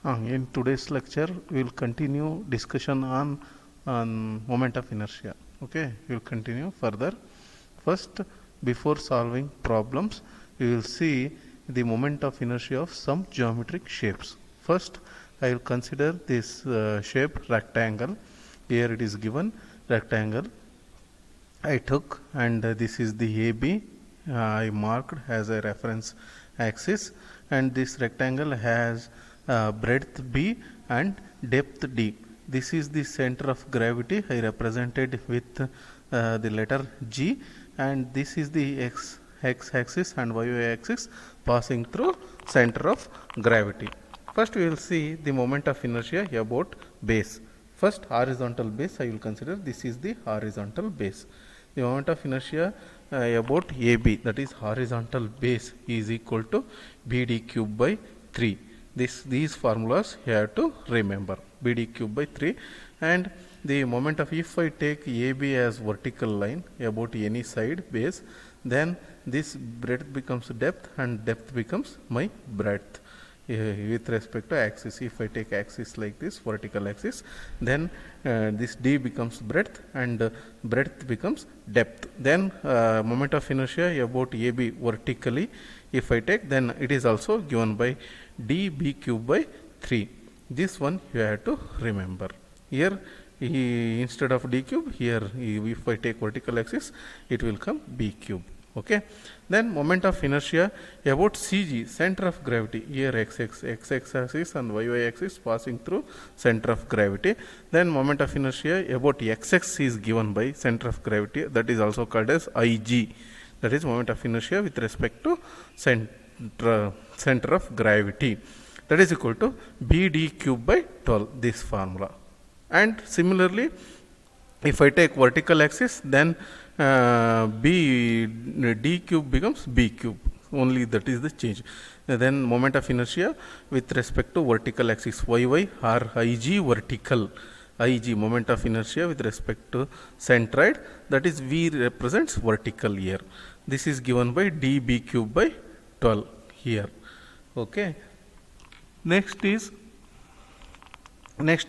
In today's lecture, we will continue discussion on moment of inertia. Okay, we will continue further. First, before solving problems, we will see the moment of inertia of some geometric shapes. First, I will consider this shape rectangle. Here it is given rectangle. I took, and this is the AB. I marked as a reference axis, and this rectangle has breadth B and depth D. This is the center of gravity. I represented with the letter G, and this is the x axis and y axis passing through center of gravity. First we will see the moment of inertia about base. First, horizontal base I will consider. This is the horizontal base. The moment of inertia about AB, that is horizontal base, is equal to BD cube by 3. These formulas you have to remember. BD cube by 3, and the moment of, if I take AB as vertical line about any side base, then this breadth becomes depth and depth becomes my breadth. With respect to axis, if I take axis like this, vertical axis, then this D becomes breadth and breadth becomes depth. Then moment of inertia about AB vertically, if I take, then it is also given by dB cube by 3. This one you have to remember. Here instead of D cube, here if I take vertical axis, it will come B cube. Okay. Then moment of inertia about CG, center of gravity. Here x axis and y axis passing through center of gravity. Then moment of inertia about xx is given by center of gravity, that is also called as IG. That is moment of inertia with respect to center of gravity. That is equal to BD cube by 12, this formula. And similarly, if I take vertical axis, then D cube becomes B cube, only that is the change. Then moment of inertia with respect to vertical axis YY or IG vertical. IG moment of inertia with respect to centroid, that is V represents vertical here. This is given by dB cube by 12 here. Okay. Next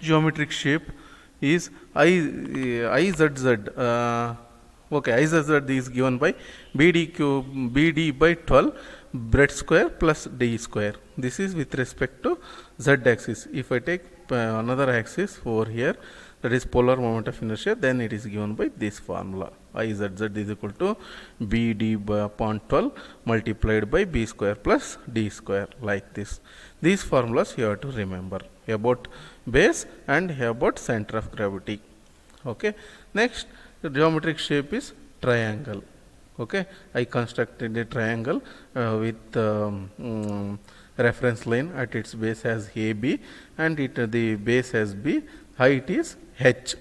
geometric shape is IZZ. Okay, IZZ is given by BD by 12 breadth square plus D square. This is with respect to Z axis. If I take another axis over here, that is polar moment of inertia, then it is given by this formula. IZZ is equal to BD upon 12 multiplied by B square plus D square, like this. These formulas you have to remember about base and about center of gravity. Okay. Next, the geometric shape is triangle. Okay, I constructed a triangle with reference line at its base as AB, and the base as B, height is H.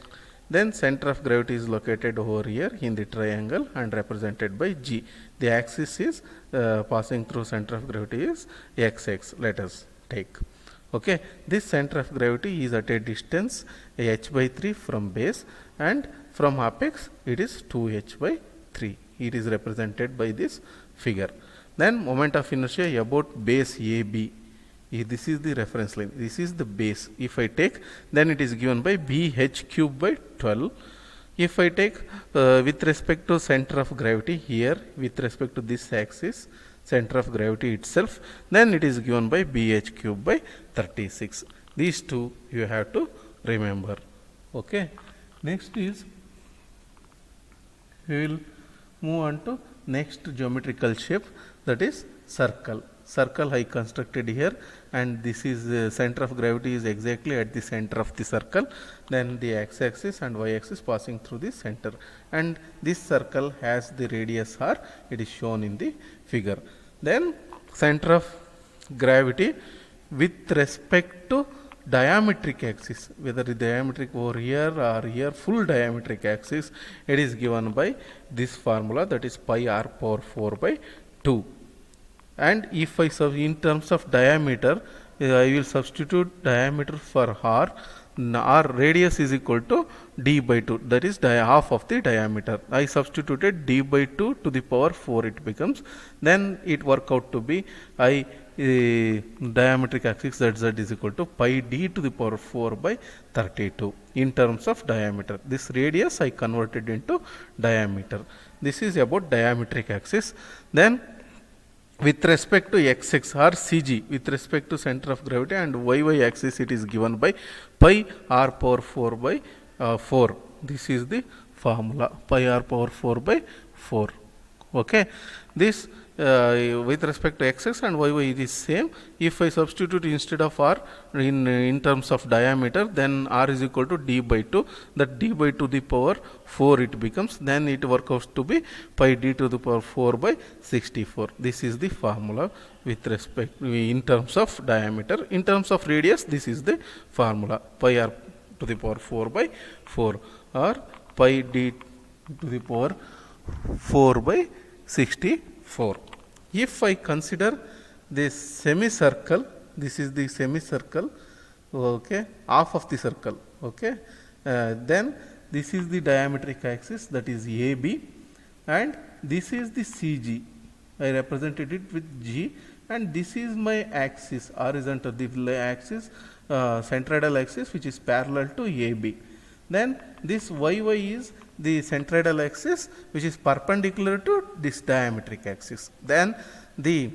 Then center of gravity is located over here in the triangle and represented by G. The axis is passing through center of gravity is XX, let us take. Okay, this center of gravity is at a distance h by 3 from base, and from apex it is 2h by 3. It is represented by this figure. Then moment of inertia about base AB. This is the reference line. This is the base. If I take, then it is given by BH cube by 12. If I take with respect to center of gravity here, with respect to this axis, center of gravity itself, then it is given by BH cube by 36. These two you have to remember. Okay. Next is, we will move on to next geometrical shape, that is circle. Circle I constructed here, and this is center of gravity is exactly at the center of the circle. Then the x axis and y axis passing through the center, and this circle has the radius r. It is shown in the figure. Then center of gravity with respect to diametric axis, whether the diametric over here or here, full diametric axis, it is given by this formula, that is pi r power 4 by 2. And if I in terms of diameter, I will substitute diameter for r. R radius is equal to d by 2, that is half of the diameter. I substituted d by 2 to the power 4 it becomes, then it work out to be I diametric axis ZZ is equal to pi d to the power 4 by 32 in terms of diameter. This radius I converted into diameter. This is about diametric axis. Then with respect to x-axis or CG, with respect to center of gravity, and y-y axis, it is given by pi r power 4 by 4. This is the formula, pi r power 4 by 4. Okay, this with respect to x-axis and y-y it is same. If I substitute instead of r in terms of diameter, then r is equal to d by 2. That d by 2 the power 4 it becomes. Then it works out to be pi d to the power 4 by 64. This is the formula with respect in terms of diameter. In terms of radius, this is the formula, pi r to the power 4 by 4 or pi d to the power 4 by 64. If I consider this semicircle, this is the semicircle, okay, half of the circle, okay, then this is the diametric axis, that is AB, and this is the CG. I represented it with G, and this is my axis, horizontal, the axis, centroidal axis, which is parallel to AB. Then this YY is the centroidal axis, which is perpendicular to this diametric axis. Then the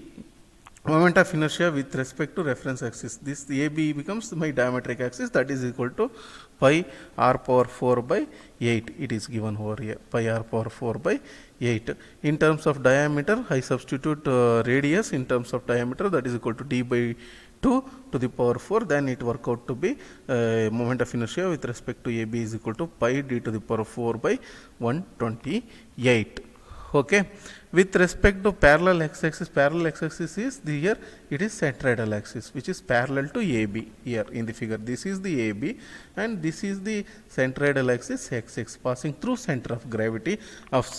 moment of inertia with respect to reference axis, this AB becomes my diametric axis, that is equal to pi r power 4 by 8. It is given over here, pi r power 4 by 8. In terms of diameter, I substitute radius in terms of diameter, that is equal to d by 2 to the power 4, then it work out to be moment of inertia with respect to AB is equal to pi d to the power 4 by 128. Okay. With respect to parallel x-axis is the here it is centroidal axis, which is parallel to AB here in the figure. This is the AB and this is the centroidal axis x passing through center of gravity of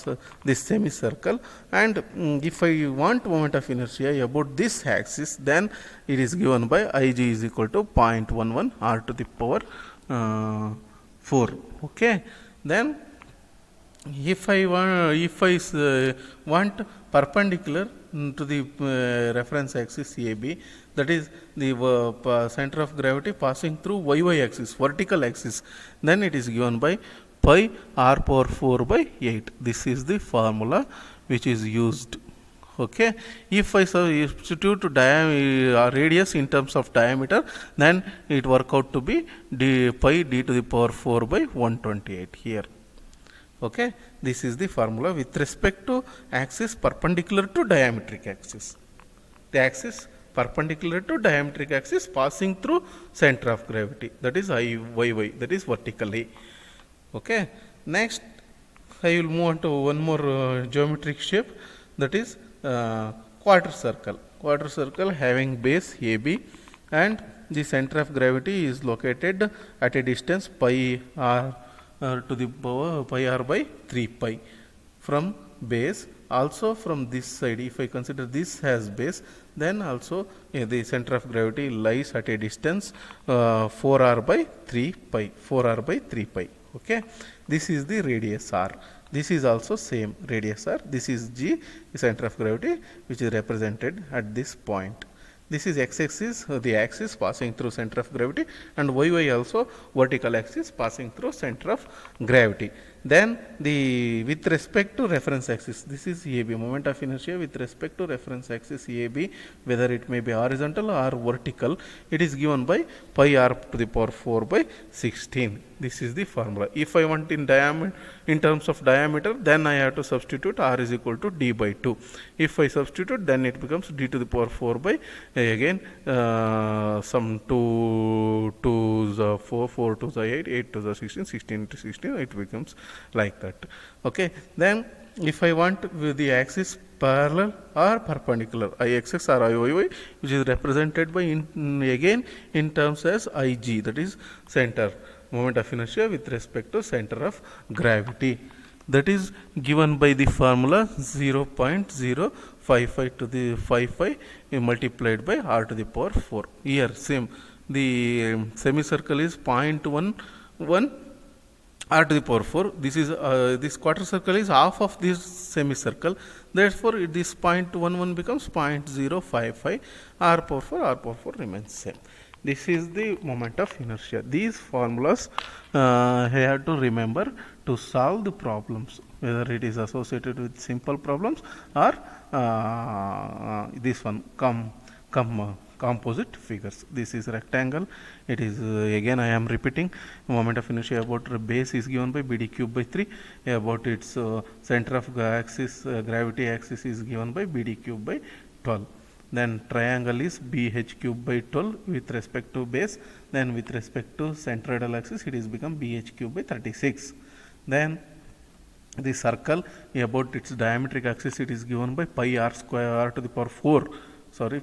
this semicircle. And if I want moment of inertia about this axis, then it is given by Ig is equal to 0.11 r to the power 4. Okay. Then if I want perpendicular to the reference axis AB, that is the center of gravity passing through YY axis, vertical axis, then it is given by pi r power 4 by 8. This is the formula which is used. Okay. If I substitute radius in terms of diameter, then it work out to be pi d to the power 4 by 128 here. Okay, this is the formula with respect to axis perpendicular to diametric axis. The axis perpendicular to diametric axis passing through center of gravity, that is IYY, that is vertically. Okay. Next, I will move on to one more geometric shape, that is quarter circle. Quarter circle having base AB and the center of gravity is located at a distance pi r to the power pi r by 3 pi from base. Also from this side, if I consider this as base, then also the center of gravity lies at a distance 4r by 3 pi, 4r by 3 pi. Okay. This is the radius r. This is also same radius r. This is G, the center of gravity, which is represented at this point. This is x-axis, the axis passing through center of gravity, and y also vertical axis passing through center of gravity. Then the with respect to reference axis, this is AB, moment of inertia with respect to reference axis AB, whether it may be horizontal or vertical, it is given by pi r to the power 4 by 16. This is the formula. If I want in diameter, in terms of diameter, then I have to substitute r is equal to d by 2. If I substitute, then it becomes d to the power 4 by again some 2 2's 4, 4 2's 8, 8 2's 16, 16 into 16, it becomes like that. Okay. Then if I want with the axis parallel or perpendicular, Ix or Iyy, which is represented by again in terms as Ig, that is center, moment of inertia with respect to center of gravity, that is given by the formula 0.055 to the 55 multiplied by r to the power 4. Here same, the semicircle is 0.11 r to the power 4. This is this quarter circle is half of this semicircle. Therefore, this 0.11 becomes 0.055. R power 4, R power 4 remains same. This is the moment of inertia. These formulas you have to remember to solve the problems, whether it is associated with simple problems or this one composite figures. This is rectangle. It is again I am repeating, moment of inertia about base is given by BD cube by 3, about its center of axis gravity axis is given by BD cube by 12. Then triangle is BH cube by 12 with respect to base. Then with respect to centroidal axis it is become BH cube by 36. Then the circle about its diametric axis it is given by pi r square r to the power 4,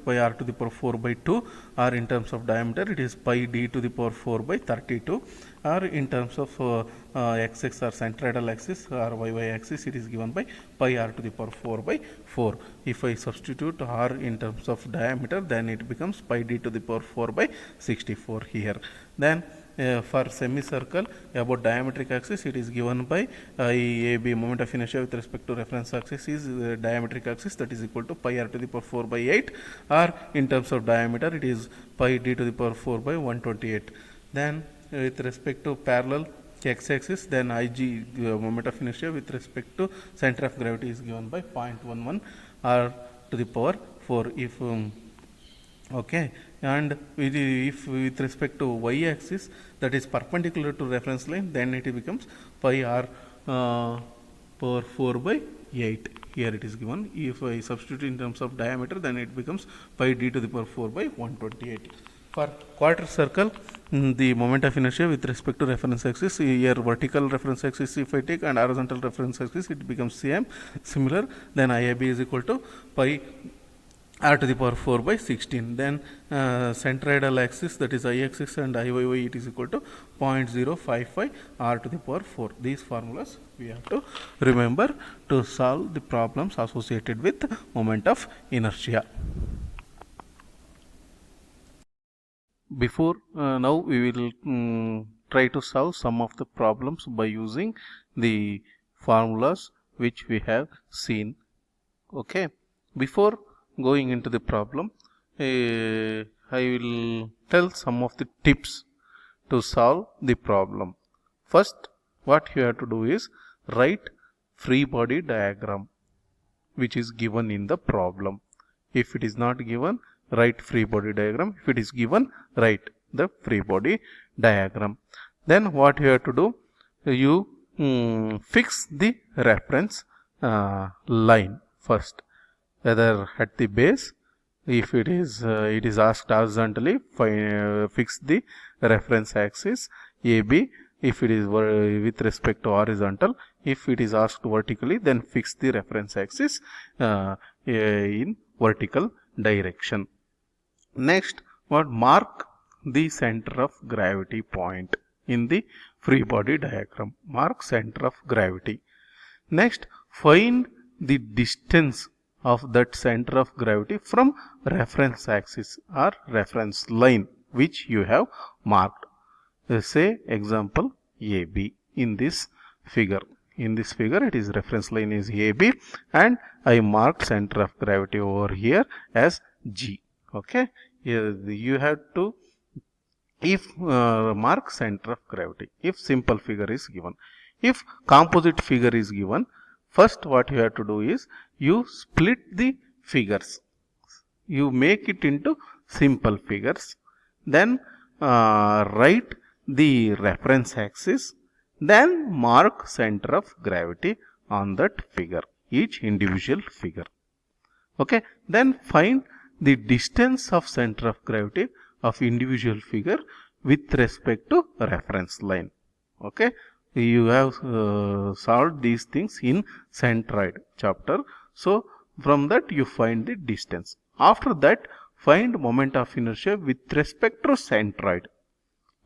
pi r to the power 4 by 2, or in terms of diameter it is pi d to the power 4 by 32, or in terms of x-axis or centroidal axis or y axis it is given by pi r to the power 4 by 4. If I substitute r in terms of diameter, then it becomes pi d to the power 4 by 64 here. Then for semicircle about diametric axis it is given by AB, moment of inertia with respect to reference axis is diametric axis, that is equal to pi r to the power 4 by 8, or in terms of diameter it is pi d to the power 4 by 128. Then with respect to parallel x-axis, then IG moment of inertia with respect to center of gravity is given by 0.11 r to the power 4. If okay, and if with respect to y-axis that is perpendicular to reference line, then it becomes pi r power 4 by 8. Here it is given. If I substitute in terms of diameter, then it becomes pi d to the power 4 by 128. For quarter circle, the moment of inertia with respect to reference axis, here vertical reference axis if I take and horizontal reference axis, it becomes similar. Then IAB is equal to pi r to the power 4 by 16. Then centroidal axis, that is I-axis, and IYY, it is equal to 0.055 r to the power 4. These formulas we have to remember to solve the problems associated with moment of inertia. Before now we will try to solve some of the problems by using the formulas which we have seen. Okay, before going into the problem, I will tell some of the tips to solve the problem. First, what you have to do is write free body diagram which is given in the problem. If it is not given, write free body diagram. If it is given, write the free body diagram. Then what you have to do, you fix the reference line first, whether at the base. If it is asked horizontally, fix the reference axis AB. If it is with respect to horizontal, if it is asked vertically, then fix the reference axis in vertical direction. Next, mark the center of gravity point in the free body diagram. Mark center of gravity. Next, find the distance of that center of gravity from reference axis or reference line which you have marked. Say example AB in this figure. In this figure, it is reference line is AB, and I marked center of gravity over here as G. Okay, you have to mark center of gravity if simple figure is given. If composite figure is given, first what you have to do is you split the figures, you make it into simple figures, then write the reference axis, then mark center of gravity on that figure, each individual figure. Okay, then find the distance of center of gravity of individual figure with respect to reference line. Okay, you have solved these things in centroid chapter. So from that you find the distance. After that, find moment of inertia with respect to centroid.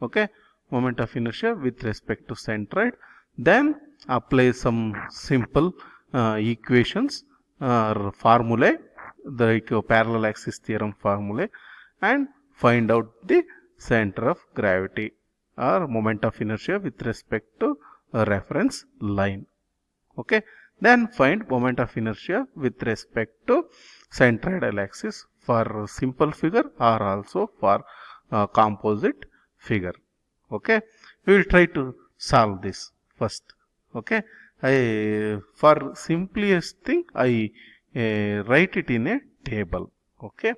Okay, moment of inertia with respect to centroid. Then apply some simple equations or formulae, like parallel axis theorem formulae, and find out the center of gravity or moment of inertia with respect to reference line. Okay, then find moment of inertia with respect to centroidal axis for simple figure or also for composite figure. Okay, we will try to solve this first. Okay, for simplest thing I write it in a table. Okay,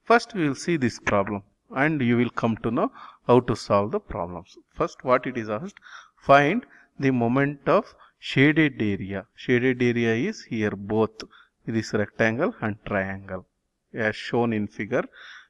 first we will see this problem and you will come to know how to solve the problems. First, what it is asked, find the moment of shaded area. Shaded area is here both this rectangle and triangle as shown in figure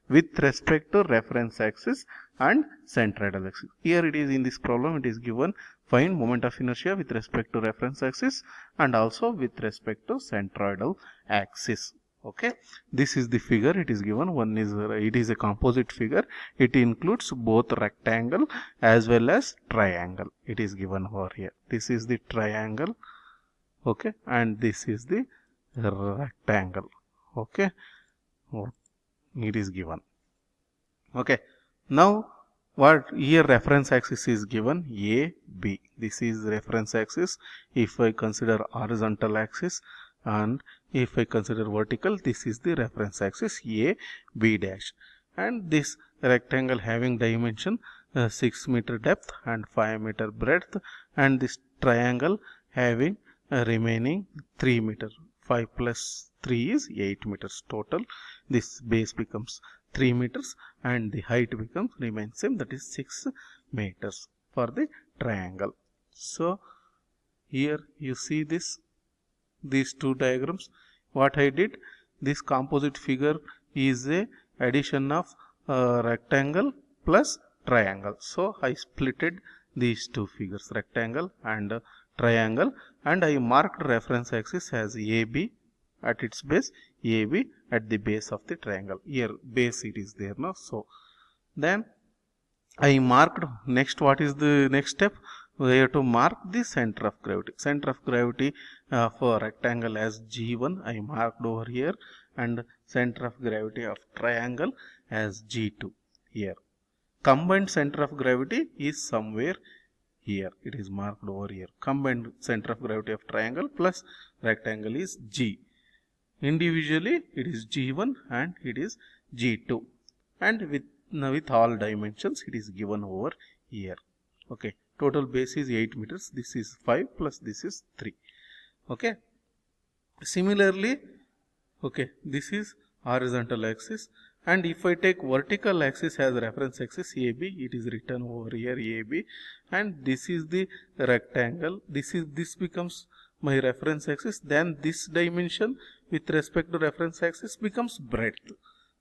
with respect to reference axis and centroidal axis. Here it is in this problem it is given find moment of inertia with respect to reference axis and also with respect to centroidal axis. Okay, this is the figure it is given. One is it is a composite figure. It includes both rectangle as well as triangle. It is given over here. This is the triangle. Okay, and this is the rectangle. Okay, it is given. Okay, now what here reference axis is given A, B. This is reference axis. If I consider horizontal axis and if I consider vertical, this is the reference axis A, B dash. And this rectangle having dimension 6 meter depth and 5 meter breadth, and this triangle having remaining 3 meter. 5 plus 3 is 8 meters total. This base becomes 3 meters and the height becomes remains same, that is 6 meters for the triangle. So here you see these two diagrams. What I did, this composite figure is a addition of rectangle plus triangle. So I splitted these two figures, rectangle and triangle, and I marked reference axis as AB at its base, AB at the base of the triangle. Here base it is there now. So then I marked next. What is the next step? We have to mark the center of gravity. Center of gravity for rectangle as G1 I marked over here, and center of gravity of triangle as G2 here. Combined center of gravity is somewhere here. It is marked over here. Combined center of gravity of triangle plus rectangle is G. Individually it is G1 and it is G2, and with all dimensions it is given over here. Okay, total base is 8 meters. This is 5 plus this is 3. Okay, similarly, okay, this is horizontal axis, and if I take vertical axis as reference axis AB, it is written over here AB, and this is the rectangle. This becomes my reference axis. Then this dimension with respect to reference axis becomes breadth.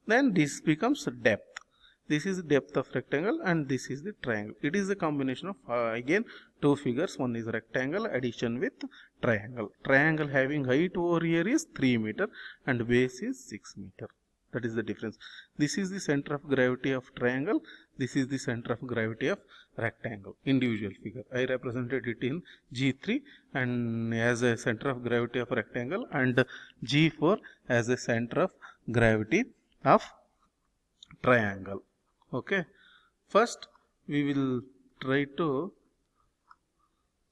Then this becomes depth. This is the depth of rectangle and this is the triangle. It is a combination of again two figures. One is rectangle addition with triangle. Triangle having height over here is 3 meter and base is 6 meter. That is the difference. This is the center of gravity of triangle. This is the center of gravity of rectangle. Individual figure. I represented it in G3 and as a center of gravity of rectangle, and G4 as a center of gravity of triangle. Okay, first we will try to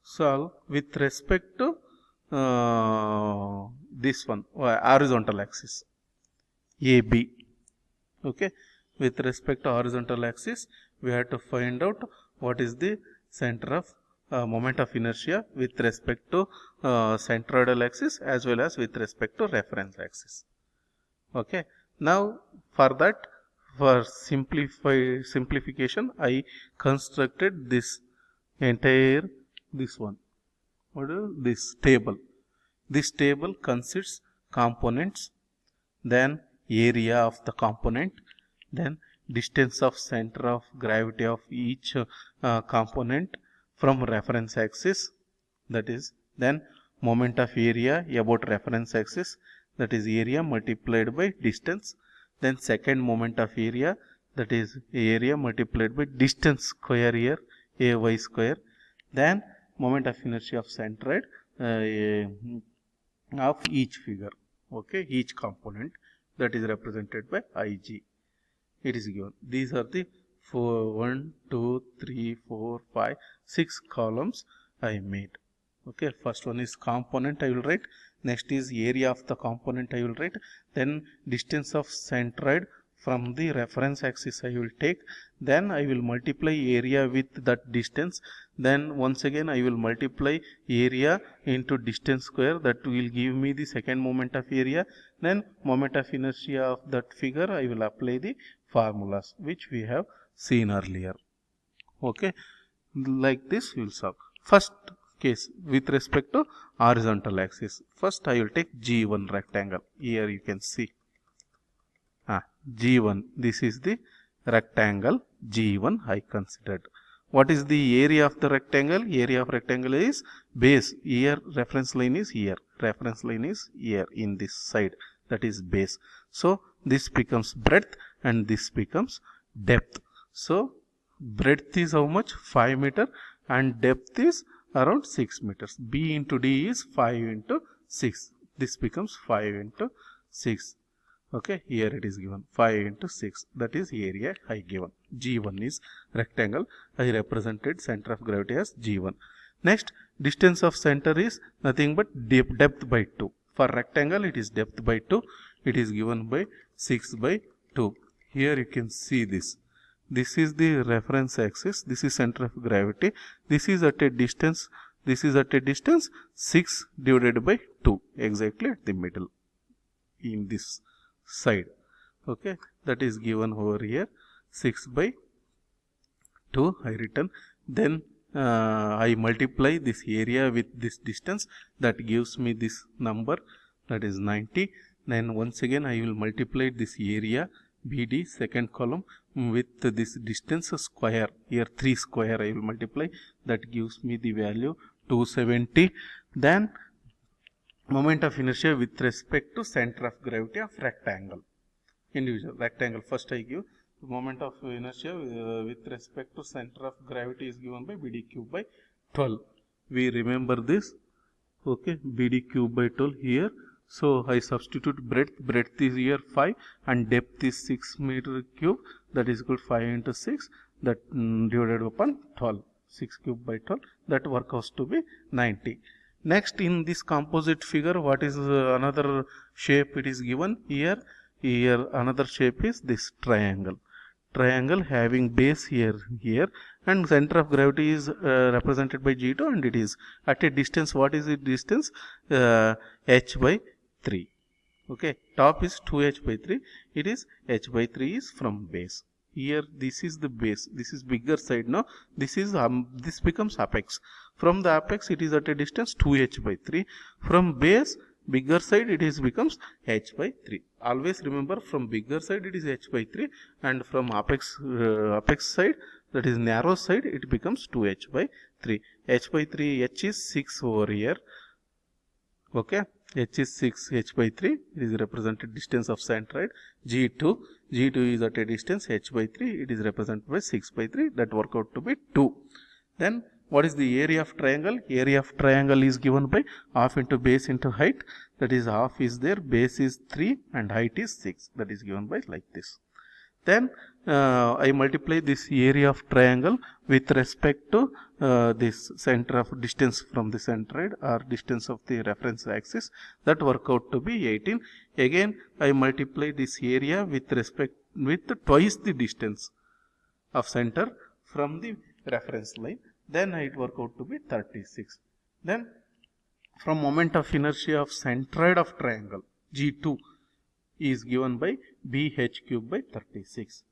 solve with respect to this one horizontal axis AB. Okay, with respect to horizontal axis we have to find out what is the center of moment of inertia with respect to centroidal axis as well as with respect to reference axis. Okay, now for that, for simplification I constructed this entire this table. This table consists components, then area of the component, then distance of center of gravity of each component from reference axis, that is, then moment of area about reference axis, that is area multiplied by distance, then second moment of area, that is area multiplied by distance square here, ay square, then moment of inertia of centroid of each figure. Okay, each component that is represented by Ig. It is given. These are the 1, 2, 3, 4, 5, 6 columns I made. Okay, first one is component I will write, next is area of the component I will write, then distance of centroid from the reference axis I will take, then I will multiply area with that distance, then once again I will multiply area into distance square, that will give me the second moment of area, then moment of inertia of that figure I will apply the formulas which we have seen earlier. Okay, like this we will solve. First case with respect to horizontal axis. First I will take G1 rectangle. Here you can see G1. This is the rectangle G1 I considered. What is the area of the rectangle? Area of rectangle is base. Here reference line is here. Reference line is here in this side. That is base. So this becomes breadth and this becomes depth. So breadth is how much? 5 meter and depth is around 6 meters. B into D is 5 into 6. This becomes 5 into 6. Okay, here it is given 5 into 6. That is area I given. G1 is rectangle. I represented center of gravity as G1. Next, distance of center is nothing but depth by 2. For rectangle, it is depth by 2. It is given by 6 by 2. Here you can see this. This is the reference axis. This is center of gravity. This is at a distance. This is at a distance 6 divided by 2. Exactly at the middle in this side. Okay, that is given over here 6 by 2 I written. Then I multiply this area with this distance, that gives me this number, that is 90. Then once again I will multiply this area BD second column with this distance square. Here 3 square I will multiply, that gives me the value 270. Then moment of inertia with respect to center of gravity of rectangle. Individual rectangle, first I give the moment of inertia with respect to center of gravity is given by BD cube by 12. We remember this. Okay, BD cube by 12 here. So I substitute breadth is here 5 and depth is 6 meter cube, that is equal to 5 into 6, that divided upon 12. 6 cube by 12, that works out to be 90. Next, in this composite figure, what is another shape it is given here? Here another shape is this triangle. Triangle having base here and center of gravity is represented by G2 and it is at a distance. What is the distance? H by 3. Okay, top is 2h by 3. It is h by 3 is from base. Here this is the base. This is bigger side now. This is this becomes apex. From the apex it is at a distance 2h by 3. From base bigger side it is becomes h by 3. Always remember, from bigger side it is h by 3 and from apex side, that is narrow side, it becomes 2h by 3. H by 3, h is 6 over here. Okay, h is 6, h by 3, it is represented distance of centroid. G2 is at a distance h by 3, it is represented by 6 by 3, that work out to be 2. Then what is the area of triangle? Area of triangle is given by half into base into height, that is half is there, base is 3 and height is 6, that is given by like this. Then I multiply this area of triangle with respect to this center of distance from the centroid or distance of the reference axis, that work out to be 18. Again I multiply this area with respect with twice the distance of center from the reference line, then it work out to be 36. Then from moment of inertia of centroid of triangle G2 is given by BH cube by 36,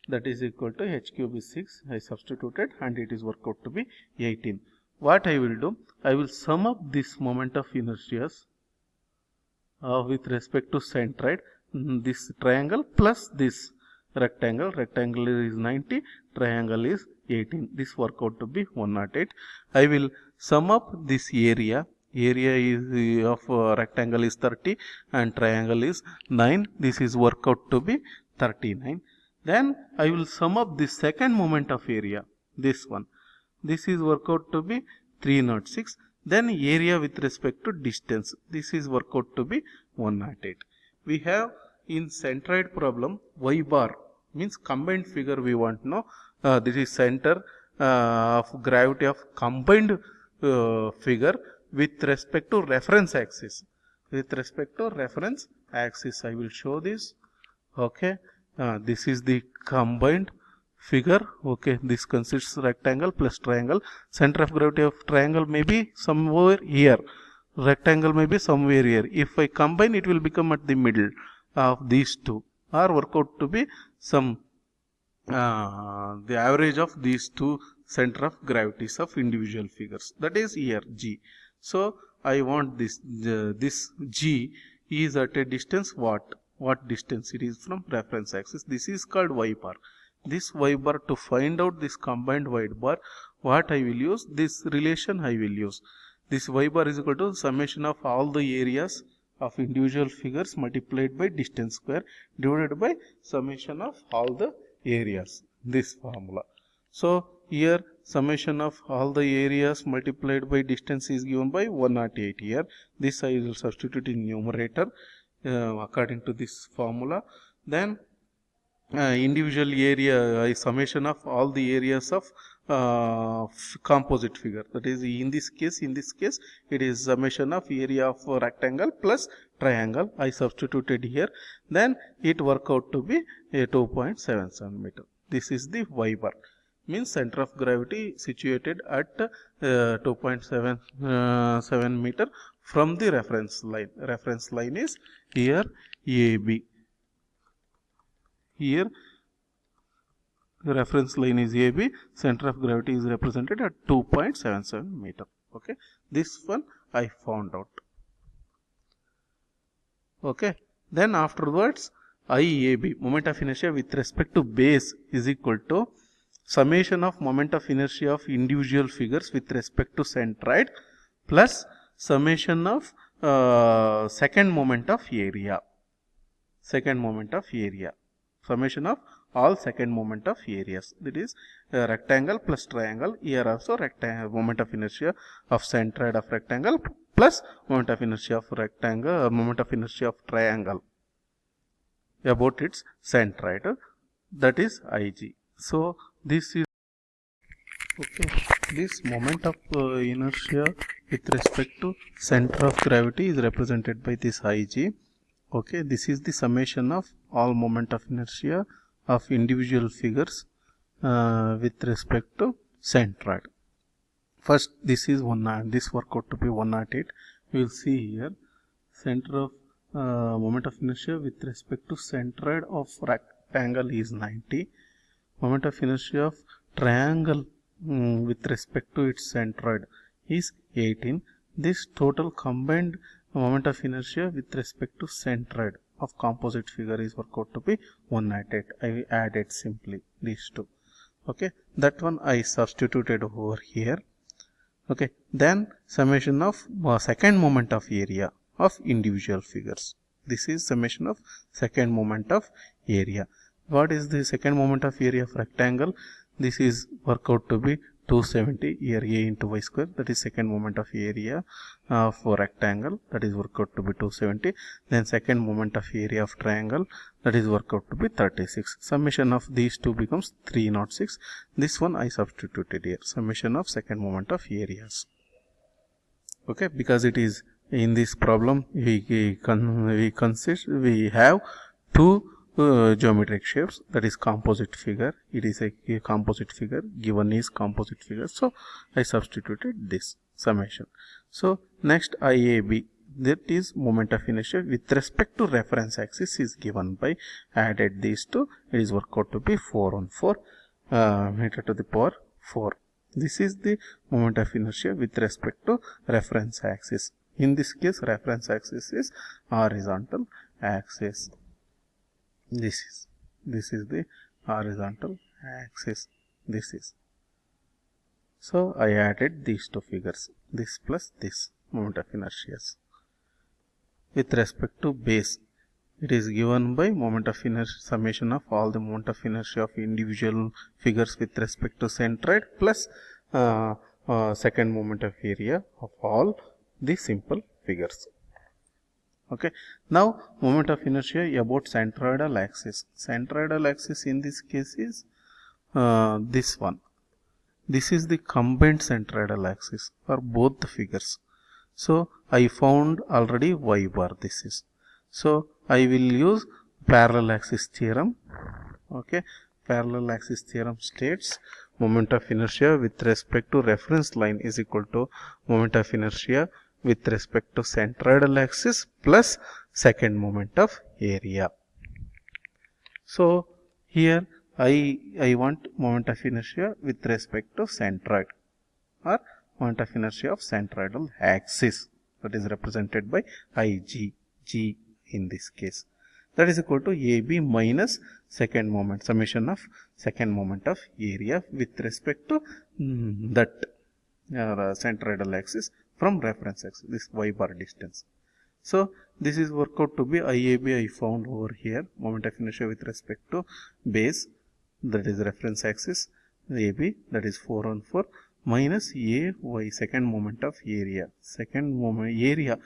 that is equal to h cube is 6, I substituted and it is work out to be 18. What I will do? I will sum up this moment of inertias with respect to centroid, this triangle plus this rectangle. Rectangle is 90, triangle is 18. This work out to be 108. I will sum up this area. Area is of rectangle is 30 and triangle is 9. This is work out to be 39. Then I will sum up the second moment of area, this one. This is work out to be 306. Then area with respect to distance, this is work out to be 108. We have in centroid problem y bar means combined figure we want to know. This is center of gravity of combined figure with respect to reference axis. With respect to reference axis, I will show this. Okay, this is the combined figure. Okay, this consists rectangle plus triangle. Center of gravity of triangle may be somewhere here, rectangle may be somewhere here. If I combine, it will become at the middle of these two, or work out to be some the average of these two center of gravities of individual figures, that is here G. So I want this this G is at a distance what distance it is from reference axis. This is called y bar. This y bar, to find out this combined y bar, what I will use, this relation I will use. This y bar is equal to summation of all the areas of individual figures multiplied by distance square divided by summation of all the areas, this formula. So here summation of all the areas multiplied by distance is given by 108 here. This I will substitute in numerator according to this formula. Then individual area summation of all the areas of composite figure, that is in this case it is summation of area of rectangle plus triangle. I substituted here, then it work out to be a 2.77 meter. This is the y bar, means center of gravity situated at 2.77 meter from the reference line. Reference line is here AB. Here the reference line is AB, center of gravity is represented at 2.77 meter. Okay, this one I found out. Okay, then afterwards IAB, moment of inertia with respect to base, is equal to summation of moment of inertia of individual figures with respect to centroid plus summation of second moment of area. Second moment of area. Summation of all second moment of areas, that is rectangle plus triangle. Here also rectangle, moment of inertia of centroid of rectangle plus moment of inertia of rectangle, moment of inertia of triangle about its centroid, that is Ig. So this is okay. This moment of inertia with respect to center of gravity is represented by this Ig. Okay, this is the summation of all moment of inertia of individual figures with respect to centroid. First, this is this work out to be 108. We will see here center of moment of inertia with respect to centroid of rectangle is 90. Moment of inertia of triangle with respect to its centroid is 18. This total combined moment of inertia with respect to centroid of composite figure is work out to be 198. I added simply these two. Okay, that one I substituted over here. Okay, then summation of second moment of area of individual figures. This is summation of second moment of area. What is the second moment of area of rectangle? This is work out to be 270 here, a into y square, that is second moment of area for rectangle, that is work out to be 270. Then second moment of area of triangle, that is work out to be 36. Summation of these two becomes 306. This one I substituted here, summation of second moment of areas. Okay, because it is in this problem we have two geometric shapes, that is composite figure. It is a composite figure, given is composite figure, so I substituted this summation. So next IAB, that is moment of inertia with respect to reference axis is given by, added these two, it is work out to be 414 meter to the power 4. This is the moment of inertia with respect to reference axis. In this case, reference axis is horizontal axis. This is the horizontal axis. This is. So I added these two figures, this plus this moment of inertia. With respect to base, it is given by moment of inertia, summation of all the moment of inertia of individual figures with respect to centroid plus second moment of area of all the simple figures. Okay, now moment of inertia about centroidal axis. Centroidal axis in this case is this one. this is the combined centroidal axis for both the figures. So I found already y bar this is. So I will use parallel axis theorem. Okay, parallel axis theorem states moment of inertia with respect to reference line is equal to moment of inertia with respect to centroidal axis plus second moment of area. So here I want moment of inertia with respect to centroid or moment of inertia of centroidal axis, that is represented by Ig, G in this case, that is equal to AB minus second moment, summation of second moment of area with respect to that centroidal axis from reference axis, this y bar distance. So this is work out to be IAB I found over here, moment of inertia with respect to base, that is reference axis, AB, that is 4 on 4, minus AY, second moment of area. Second moment area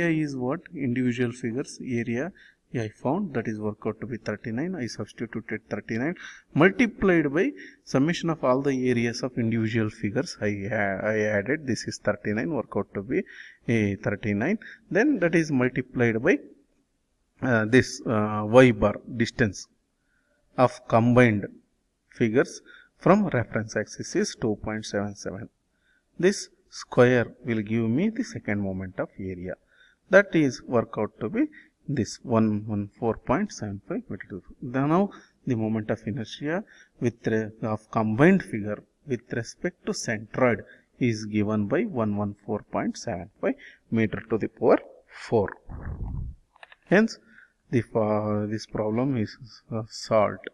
is what? Individual figures area I found, that is work out to be 39. I substituted 39 multiplied by summation of all the areas of individual figures. I added, this is 39, work out to be 39. Then that is multiplied by this y bar distance of combined figures from reference axis is 2.77. This square will give me the second moment of area, that is work out to be this 114.75 meter. Now the moment of inertia with of combined figure with respect to centroid is given by 114.75 meter to the power 4. Hence this problem is solved.